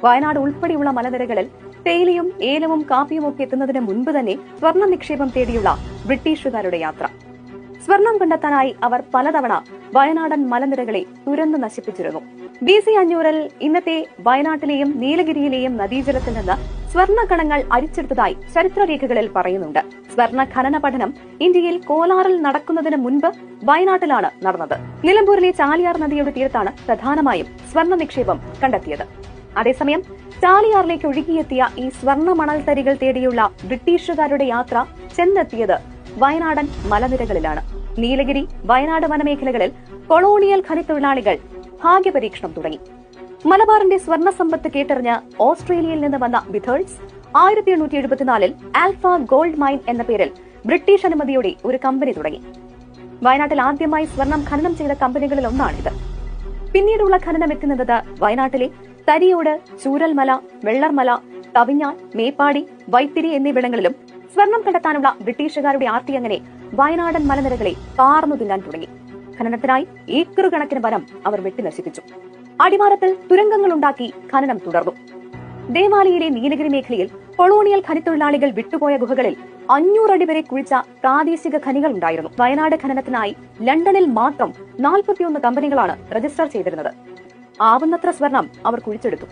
വയനാട് ഉൾപ്പെടെയുള്ള മലനിരകളിൽ തേയിലയും ഏലവും കാപ്പിയും ഒക്കെ എത്തുന്നതിന് മുൻപ് തന്നെ സ്വർണ്ണ നിക്ഷേപം തേടിയുള്ള ബ്രിട്ടീഷുകാരുടെ യാത്ര. സ്വർണം കണ്ടെത്താനായി അവർ പലതവണ വയനാടൻ മലനിരകളെ തുരന്നു നശിപ്പിച്ചിരുന്നു. BC 500-ൽ ഇന്നത്തെ വയനാട്ടിലെയും നീലഗിരിയിലെയും നദീജലത്തിൽ നിന്ന് സ്വർണ്ണക്കണങ്ങൾ അരിച്ചെടുത്തതായി ചരിത്രരേഖകളിൽ പറയുന്നുണ്ട്. സ്വർണ്ണ ഖനന പഠനം ഇന്ത്യയിൽ കോലാറിൽ നടക്കുന്നതിന് മുൻപ് വയനാട്ടിലാണ് നടന്നത്. നിലമ്പൂരിലെ ചാലിയാർ നദിയുടെ തീരത്താണ് പ്രധാനമായും സ്വർണ്ണ നിക്ഷേപം കണ്ടെത്തിയത്. അതേസമയം ചാലിയാറിലേക്ക് ഒഴുകിയെത്തിയ ഈ സ്വർണ്ണ മണൽത്തരികൾ തേടിയുള്ള ബ്രിട്ടീഷുകാരുടെ യാത്ര ചെന്നെത്തിയത് വയനാടൻ മലനിരകളിലാണ്. നീലഗിരി, വയനാട് വനമേഖലകളിൽ കൊളോണിയൽ ഖനിത്തൊഴിലാളികൾ ഭാഗ്യപരീക്ഷണം തുടങ്ങി. മലബാറിന്റെ സ്വർണ്ണ സമ്പത്ത് കേട്ടറിഞ്ഞ് ഓസ്ട്രേലിയയിൽ നിന്ന് വന്ന വിഥേഴ്സ് 1874-ൽ ആൽഫ ഗോൾഡ് മൈൻ എന്ന പേരിൽ ബ്രിട്ടീഷ് അനുമതിയോടെ ഒരു കമ്പനി തുടങ്ങി. വയനാട്ടിൽ ആദ്യമായി സ്വർണം ഖനനം ചെയ്ത കമ്പനികളിൽ ഒന്നാണിത്. പിന്നീടുള്ള ഖനനം എത്തുന്നത് വയനാട്ടിലെ തരിയോട്, ചൂരൽമല, വെള്ളർമല, കവിഞ്ഞാൽ, മേപ്പാടി, വൈത്തിരി എന്നിവിടങ്ങളിലും. സ്വർണം കണ്ടെത്താനുള്ള ബ്രിട്ടീഷുകാരുടെ ആർത്തി അങ്ങനെ വയനാടൻ മലനിരകളെ കാർന്നു തിന്നാൻ തുടങ്ങി. ഖനനത്തിനായി ഏക്കർ കണക്കിന് വനം അവർ വെട്ടിനശിപ്പിച്ചു. അടിവാരത്തിൽ തുരങ്കങ്ങളുണ്ടാക്കി ഖനനം തുടർന്നു. ദേവാലയിലെ നീലഗിരി മേഖലയിൽ കൊളോണിയൽ ഖനിത്തൊഴിലാളികൾ വിട്ടുപോയ ഗുഹകളിൽ 500 അടി വരെ കുഴിച്ച പ്രാദേശിക ഖനികൾ ഉണ്ടായിരുന്നു. വയനാട് ഖനനത്തിനായി ലണ്ടനിൽ മാത്രം 41 കമ്പനികളാണ് രജിസ്റ്റർ ചെയ്തിരുന്നത്. ആവുന്നത്ര സ്വർണം അവർ കുഴിച്ചെടുത്തു.